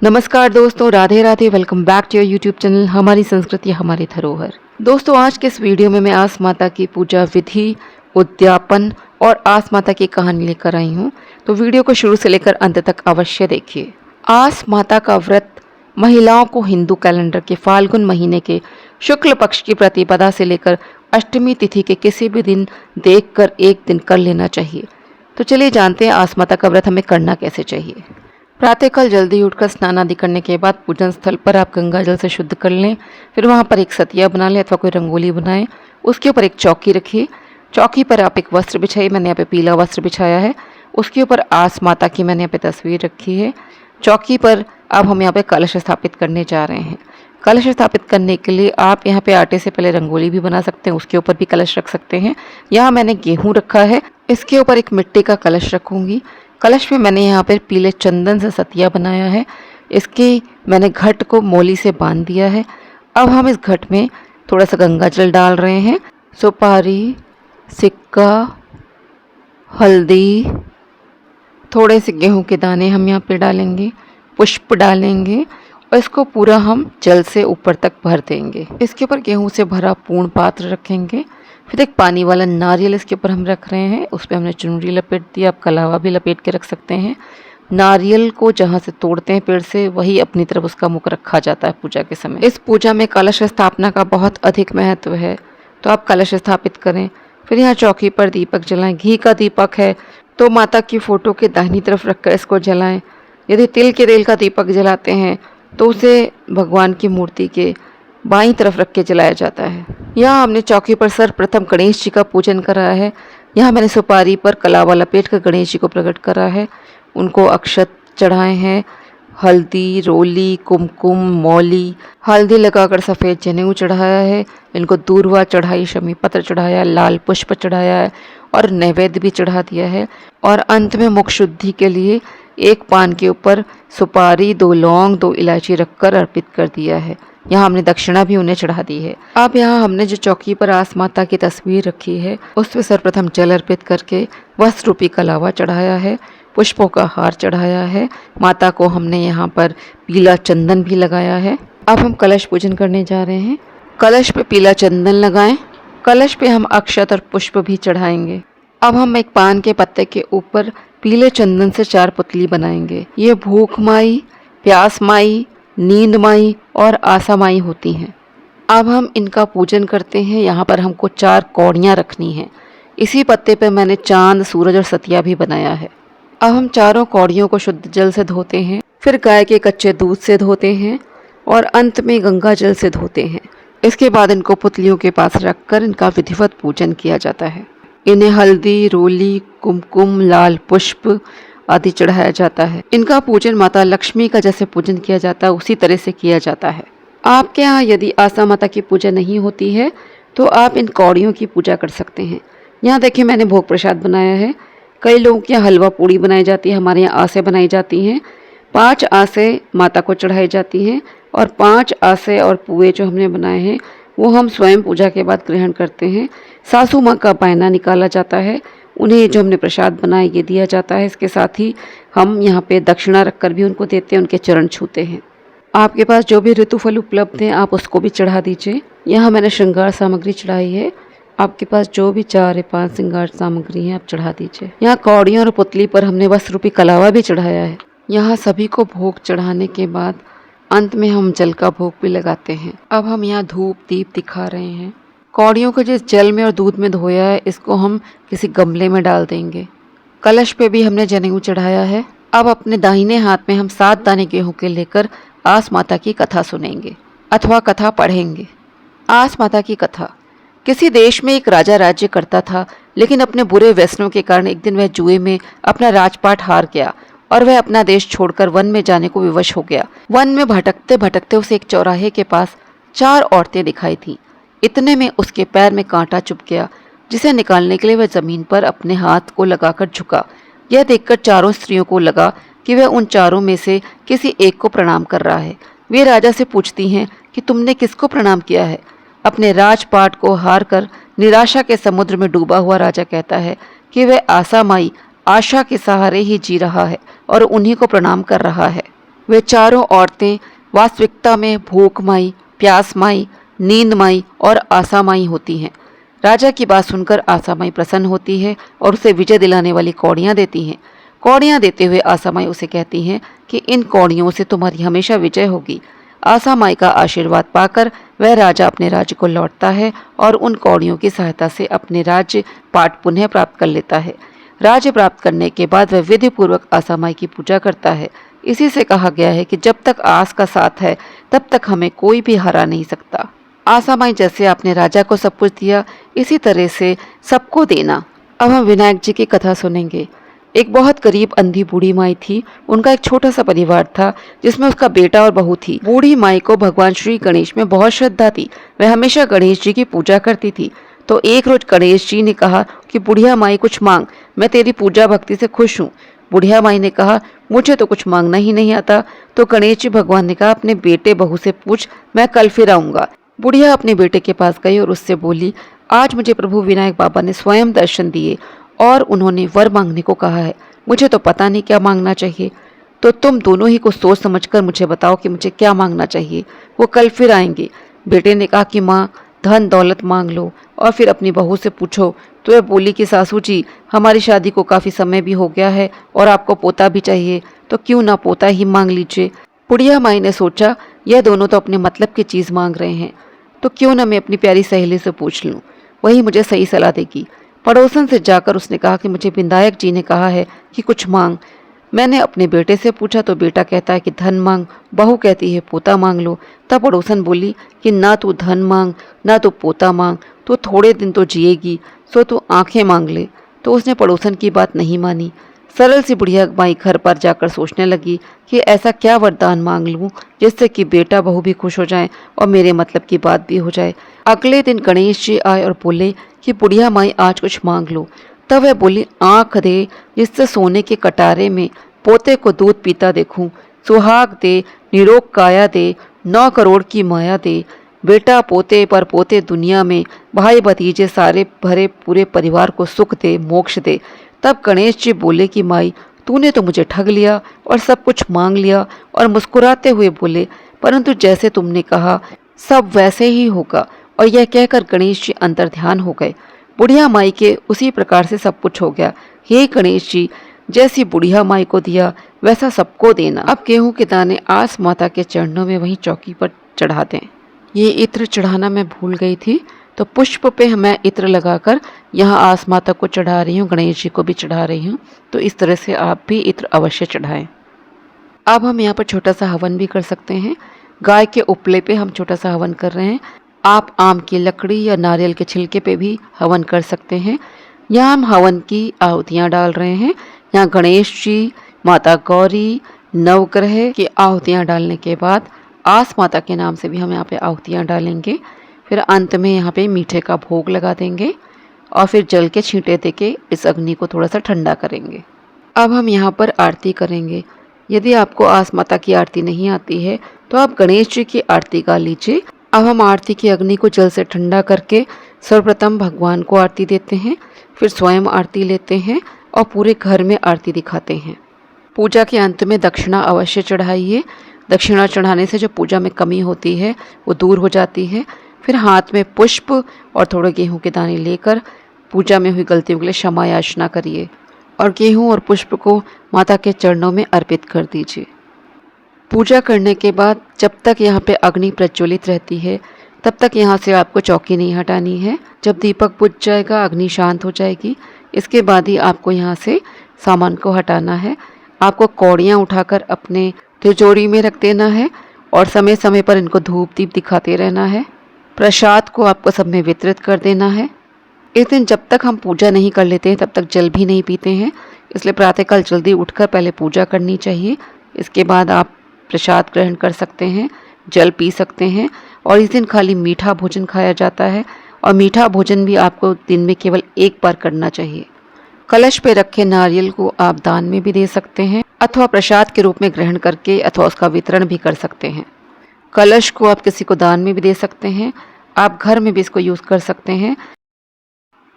नमस्कार दोस्तों, Radhe Radhe. Welcome back to your YouTube channel हमारी संस्कृति हमारी धरोहर। दोस्तों, आज के इस वीडियो में मैं आस माता की पूजा विधि, उद्यापन और आस माता की कहानी लेकर आई हूँ। तो वीडियो को शुरू से लेकर अंत तक अवश्य देखिए। आस माता का व्रत महिलाओं को हिंदू कैलेंडर के फाल्गुन महीने के शुक्ल पक्ष की प्रतिपदा से लेकर अष्टमी तिथि के किसी भी दिन देखकर एक दिन कर लेना चाहिए। तो चलिए जानते हैं आस माता का व्रत हमें करना कैसे चाहिए। प्रातःकाल जल्दी उठकर स्नान आदि करने के बाद पूजन स्थल पर आप गंगा जल से शुद्ध कर लें। फिर वहाँ पर एक सतिया बना लें अथवा कोई रंगोली बनाएं। उसके ऊपर एक चौकी रखिए। चौकी पर आप एक वस्त्र बिछाइए। मैंने यहाँ पे पीला वस्त्र बिछाया है। उसके ऊपर आस माता की मैंने यहाँ पे तस्वीर रखी है। चौकी पर अब हम यहाँ पे कलश स्थापित करने जा रहे हैं। कलश स्थापित करने के लिए आप यहाँ पे आटे से पहले रंगोली भी बना सकते हैं, उसके ऊपर भी कलश रख सकते हैं। यहाँ मैंने गेहूँ रखा है, इसके ऊपर एक मिट्टी का कलश रखूँगी। कलश में मैंने यहाँ पर पीले चंदन से सतिया बनाया है। इसके मैंने घट को मोली से बांध दिया है। अब हम इस घट में थोड़ा सा गंगा जल डाल रहे हैं। सुपारी, सिक्का, हल्दी, थोड़े से गेहूं के दाने हम यहाँ पे डालेंगे, पुष्प डालेंगे और इसको पूरा हम जल से ऊपर तक भर देंगे। इसके ऊपर गेहूं से भरा पूर्ण पात्र रखेंगे। फिर एक पानी वाला नारियल इसके ऊपर हम रख रहे हैं। उस पर हमने चुनरी लपेट दी। आप कलावा भी लपेट के रख सकते हैं। नारियल को जहाँ से तोड़ते हैं पेड़ से, वही अपनी तरफ उसका मुख रखा जाता है पूजा के समय। इस पूजा में कलश स्थापना का बहुत अधिक महत्व है, तो आप कलश स्थापित करें। फिर यहाँ चौकी पर दीपक जलाएं। घी का दीपक है तो माता की फोटो के दाहिनी तरफ रखकर इसको जलाएं। यदि तिल के तेल का दीपक जलाते हैं तो उसे भगवान की मूर्ति के बाईं तरफ रख के जलाया जाता है। यहाँ हमने चौकी पर सर्वप्रथम गणेश जी का पूजन करा है। यहाँ मैंने सुपारी पर कलावा लपेट कर गणेश जी को प्रकट करा है। उनको अक्षत चढ़ाए हैं, हल्दी, रोली, कुमकुम, मौली, हल्दी लगाकर सफ़ेद जनेऊ चढ़ाया है। इनको दूर्वा चढ़ाई, शमी पत्र चढ़ाया, लाल पुष्प चढ़ाया है और नैवेद्य भी चढ़ा दिया है। और अंत में मुख शुद्धि के लिए एक पान के ऊपर सुपारी, 2 लौंग, 2 इलायची रखकर अर्पित कर दिया है। यहाँ हमने दक्षिणा भी उन्हें चढ़ा दी है। अब यहाँ हमने जो चौकी पर आस माता की तस्वीर रखी है उस पर सर्वप्रथम जल अर्पित करके वस्त्र रूपी कलावा चढ़ाया है, पुष्पों का हार चढ़ाया है। माता को हमने यहाँ पर पीला चंदन भी लगाया है। अब हम कलश पूजन करने जा रहे हैं। कलश पे पीला चंदन लगाएं। कलश पे हम अक्षत और पुष्प भी चढ़ाएंगे। अब हम एक पान के पत्ते के ऊपर पीले चंदन से 4 पुतली बनाएंगे। ये भूख माई, प्यास माई, नींद माई और आशा माई होती हैं। अब हम इनका पूजन करते हैं। यहाँ पर हमको 4 कौड़ियाँ रखनी हैं। इसी पत्ते पर मैंने चांद, सूरज और सतिया भी बनाया है। अब हम चारों कौड़ियों को शुद्ध जल से धोते हैं, फिर गाय के कच्चे दूध से धोते हैं और अंत में गंगा जल से धोते हैं। इसके बाद इनको पुतलियों के पास रखकर इनका विधिवत पूजन किया जाता है। इन्हें हल्दी, रोली, कुमकुम, लाल पुष्प आदि चढ़ाया जाता है। इनका पूजन माता लक्ष्मी का जैसे पूजन किया जाता है उसी तरह से किया जाता है। आपके यहाँ यदि आशा माता की पूजा नहीं होती है तो आप इन कौड़ियों की पूजा कर सकते हैं। यहाँ देखिए मैंने भोग प्रसाद बनाया है। कई लोगों के यहाँ हलवा पूड़ी बनाई जाती है, हमारे यहाँ आसे बनाई जाती हैं। 5 आसे माता को चढ़ाई जाती हैं और 5 आसे और पुए जो हमने बनाए हैं वो हम स्वयं पूजा के बाद ग्रहण करते हैं। सासू माँ का बायना निकाला जाता है, उन्हें जो हमने प्रसाद बनाया ये दिया जाता है। इसके साथ ही हम यहाँ पे दक्षिणा रखकर भी उनको देते हैं, उनके चरण छूते हैं। आपके पास जो भी ऋतुफल उपलब्ध हैं आप उसको भी चढ़ा दीजिए। यहाँ मैंने श्रृंगार सामग्री चढ़ाई है। आपके पास जो भी 4 या 5 श्रृंगार सामग्री हैं आप चढ़ा दीजिए। यहाँ कौड़ियों और पुतली पर हमने वस्त्र रूपी कलावा भी चढ़ाया है। यहाँ सभी को भोग चढ़ाने के बाद अंत में हम जल का भोग भी लगाते हैं। अब हम यहाँ धूप दीप दिखा रहे हैं। कौड़ियों को जिस जल में और दूध में धोया है इसको हम किसी गमले में डाल देंगे। कलश पे भी हमने जनेऊ चढ़ाया है। अब अपने दाहिने हाथ में हम 7 दाने गेहूं के लेकर आस माता की कथा सुनेंगे अथवा कथा पढ़ेंगे। आस माता की कथा। किसी देश में एक राजा राज्य करता था, लेकिन अपने बुरे व्यसनों के कारण एक दिन वह जुए में अपना राजपाट हार गया और वह अपना देश छोड़कर वन में जाने को विवश हो गया। वन में भटकते भटकते उसे एक चौराहे के पास 4 औरतें दिखाई थीं। इतने में उसके पैर में कांटा चुभ गया, जिसे निकालने के लिए वह जमीन पर अपने हाथ को लगाकर झुका। यह देखकर चारों स्त्रियों को लगा कि वह उन चारों में से किसी एक को प्रणाम कर रहा है। वे राजा से पूछती हैं कि तुमने किसको प्रणाम किया है। अपने राजपाट को हार कर निराशा के समुद्र में डूबा हुआ राजा कहता है कि वह आशा माई आशा के सहारे ही जी रहा है और उन्हीं को प्रणाम कर रहा है। वे चारों औरतें वास्तविकता में भूख माई, प्यास माई, नींद माई और आशा माई होती हैं। राजा की बात सुनकर आशा माई प्रसन्न होती है और उसे विजय दिलाने वाली कौड़ियाँ देती हैं। कौड़ियाँ देते हुए आशा माई उसे कहती हैं कि इन कौड़ियों से तुम्हारी हमेशा विजय होगी। आशा माई का आशीर्वाद पाकर वह राजा अपने राज्य को लौटता है और उन कौड़ियों की सहायता से अपने राज्य पाठ पुनः प्राप्त कर लेता है। राज्य प्राप्त करने के बाद वह विधि पूर्वक आशा माई की पूजा करता है। इसी से कहा गया है कि जब तक आस का साथ है तब तक हमें कोई भी हरा नहीं सकता। आशा माई जैसे आपने राजा को सब कुछ दिया, इसी तरह से सबको देना। अब हम विनायक जी की कथा सुनेंगे। एक बहुत गरीब अंधी बूढ़ी माई थी। उनका एक छोटा सा परिवार था जिसमें उसका बेटा और बहू थी। बूढ़ी माई को भगवान श्री गणेश में बहुत श्रद्धा थी। वह हमेशा गणेश जी की पूजा करती थी। तो एक रोज गणेश जी ने कहा कि बुढ़िया माई कुछ मांग, मैं तेरी पूजा भक्ति से खुश हूँ। बुढ़िया माई ने कहा मुझे तो कुछ मांगना ही नहीं आता। तो गणेश जी भगवान ने कहा अपने बेटे बहू से पूछ, मैं कल फिर आऊंगा। बुढ़िया अपने बेटे के पास गई और उससे बोली, आज मुझे प्रभु विनायक बाबा ने स्वयं दर्शन दिए और उन्होंने वर मांगने को कहा है। मुझे तो पता नहीं क्या मांगना चाहिए, तो तुम दोनों ही कुछ सोच समझकर मुझे बताओ कि मुझे क्या मांगना चाहिए। वो कल फिर आएंगे। बेटे ने कहा कि माँ धन दौलत मांग लो और फिर अपनी बहू से पूछो। तो वह बोली कि सासू जी, हमारी शादी को काफ़ी समय भी हो गया है और आपको पोता भी चाहिए, तो क्यों ना पोता ही मांग लीजिए। बुढ़िया माई ने सोचा यह दोनों तो अपने मतलब की चीज़ मांग रहे हैं, तो क्यों ना मैं अपनी प्यारी सहेली से पूछ लूँ, वही मुझे सही सलाह देगी। पड़ोसन से जाकर उसने कहा कि मुझे विनायक जी ने कहा है कि कुछ मांग। मैंने अपने बेटे से पूछा तो बेटा कहता है कि धन मांग, बहू कहती है पोता मांग लो। तब पड़ोसन बोली कि ना तू धन मांग ना तू पोता मांग, तो थोड़े दिन तो जिएगी, सो तू आंखें मांग ले। तो उसने पड़ोसन की बात नहीं मानी। सरल सी बुढ़िया माई घर पर जाकर सोचने लगी कि ऐसा क्या वरदान मांग लूं जिससे कि बेटा बहू भी खुश हो जाएं और मेरे मतलब की बात भी हो जाए। अगले दिन गणेश जी आए और बोले कि बुढ़िया माई आज कुछ मांग लो। तब वह बोली, आंख दे जिससे सोने के कटारे में पोते को दूध पीता देखूं, सुहाग दे निरोग काया दे, 9 करोड़ की माया दे, बेटा पोते पर पोते दुनिया में, भाई भतीजे सारे भरे पूरे परिवार को सुख दे मोक्ष दे। तब गणेश जी बोले कि माई तूने तो मुझे ठग लिया और सब कुछ मांग लिया, और मुस्कुराते हुए बोले परंतु जैसे तुमने कहा सब वैसे ही होगा। और यह कहकर गणेश जी अंतर ध्यान हो गए। बुढ़िया माई के उसी प्रकार से सब कुछ हो गया। हे गणेश जी, जैसी बुढ़िया माई को दिया वैसा सबको देना। अब गेहूं के दाने आस माता के चरणों में वहीं चौकी पर चढ़ा दें। ये इत्र चढ़ाना मैं भूल गई थी, तो पुष्प पे मैं इत्र लगाकर यहाँ आस माता को चढ़ा रही हूँ, गणेश जी को भी चढ़ा रही हूँ। तो इस तरह से आप भी इत्र अवश्य चढ़ाएं। अब हम यहाँ पर छोटा सा हवन भी कर सकते हैं। गाय के उपले पे हम छोटा सा हवन कर रहे हैं। आप आम की लकड़ी या नारियल के छिलके पे भी हवन कर सकते हैं। यहाँ हम हवन की आहुतियाँ डाल रहे हैं। यहाँ गणेश जी, माता गौरी, नवग्रह की आहुतियाँ डालने के बाद आस माता के नाम से भी हम यहाँ पे आहुतियाँ डालेंगे। फिर अंत में यहाँ पे मीठे का भोग लगा देंगे और फिर जल के छींटे दे के इस अग्नि को थोड़ा सा ठंडा करेंगे। अब हम यहाँ पर आरती करेंगे। यदि आपको आस माता की आरती नहीं आती है तो आप गणेश जी की आरती गा लीजिए। अब हम आरती की अग्नि को जल से ठंडा करके सर्वप्रथम भगवान को आरती देते हैं, फिर स्वयं आरती लेते हैं और पूरे घर में आरती दिखाते हैं। पूजा के अंत में दक्षिणा अवश्य चढ़ाइए। दक्षिणा चढ़ाने से जो पूजा में कमी होती है वो दूर हो जाती है। फिर हाथ में पुष्प और थोड़े गेहूं के दाने लेकर पूजा में हुई गलतियों के लिए क्षमा याचना करिए और गेहूं और पुष्प को माता के चरणों में अर्पित कर दीजिए। पूजा करने के बाद जब तक यहाँ पे अग्नि प्रज्वलित रहती है तब तक यहाँ से आपको चौकी नहीं हटानी है। जब दीपक बुझ जाएगा, अग्नि शांत हो जाएगी, इसके बाद ही आपको यहाँ से सामान को हटाना है। आपको कौड़ियाँ उठाकर अपने तिजोरी में रख देना है और समय समय पर इनको धूप दीप दिखाते रहना है। प्रसाद को आपको सब में वितरित कर देना है। इस दिन जब तक हम पूजा नहीं कर लेते हैं तब तक जल भी नहीं पीते हैं, इसलिए प्रातःकाल जल्दी उठकर पहले पूजा करनी चाहिए। इसके बाद आप प्रसाद ग्रहण कर सकते हैं, जल पी सकते हैं। और इस दिन खाली मीठा भोजन खाया जाता है और मीठा भोजन भी आपको दिन में केवल एक बार करना चाहिए। कलश पे रखे नारियल को आप दान में भी दे सकते हैं अथवा प्रसाद के रूप में ग्रहण करके अथवा उसका वितरण भी कर सकते हैं। कलश को आप किसी को दान में भी दे सकते हैं, आप घर में भी इसको यूज़ कर सकते हैं।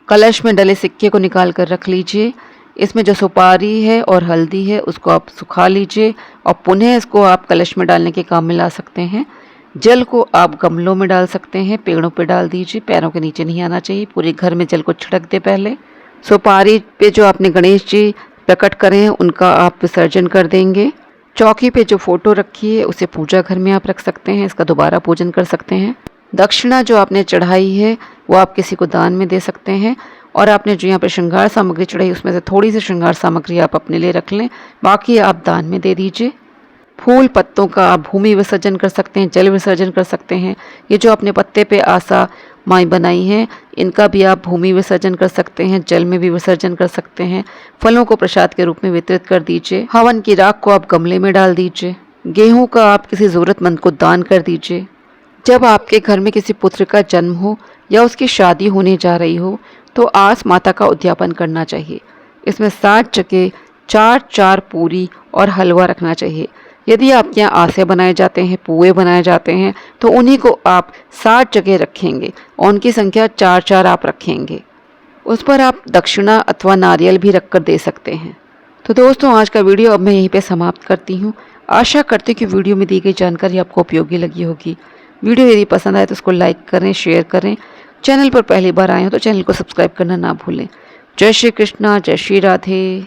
कलश में डले सिक्के को निकाल कर रख लीजिए। इसमें जो सुपारी है और हल्दी है उसको आप सुखा लीजिए और पुनः इसको आप कलश में डालने के काम में ला सकते हैं। जल को आप गमलों में डाल सकते हैं, पेड़ों पे डाल दीजिए, पैरों के नीचे नहीं आना चाहिए, पूरे घर में जल को छिड़क दे पहले। सुपारी पे जो आपने गणेश जी प्रकट करे हैं उनका आप विसर्जन कर देंगे। चौकी पे जो फोटो रखी है उसे पूजा घर में आप रख सकते हैं, इसका दोबारा पूजन कर सकते हैं। दक्षिणा जो आपने चढ़ाई है वो आप किसी को दान में दे सकते हैं और आपने जो यहाँ पर श्रृंगार सामग्री चढ़ाई उसमें से थोड़ी सी श्रृंगार सामग्री आप अपने लिए रख लें, बाकी आप दान में दे दीजिए। फूल पत्तों का आप भूमि विसर्जन कर सकते हैं, जल विसर्जन कर सकते हैं। ये जो आपने पत्ते पे आशा माई बनाई हैं इनका भी आप भूमि विसर्जन कर सकते हैं, जल में भी विसर्जन कर सकते हैं। फलों को प्रसाद के रूप में वितरित कर दीजिए। हवन की राख को आप गमले में डाल दीजिए। गेहूं का आप किसी ज़रूरतमंद को दान कर दीजिए। जब आपके घर में किसी पुत्र का जन्म हो या उसकी शादी होने जा रही हो तो आस माता का उद्यापन करना चाहिए। इसमें 7 जगह 4-4 पूरी और हलवा रखना चाहिए। यदि आपके यहाँ आसे बनाए जाते हैं, पुए बनाए जाते हैं तो उन्हीं को आप 60 जगह रखेंगे और उनकी संख्या 4-4 आप रखेंगे। उस पर आप दक्षिणा अथवा नारियल भी रख कर दे सकते हैं। तो दोस्तों आज का वीडियो अब मैं यहीं पे समाप्त करती हूँ। आशा करती हूँ कि वीडियो में दी गई जानकारी आपको उपयोगी लगी होगी। वीडियो यदि पसंद आए तो उसको लाइक करें, शेयर करें। चैनल पर पहली बार आए हो तो चैनल को सब्सक्राइब करना ना भूलें। जय श्री कृष्णा, जय श्री राधे।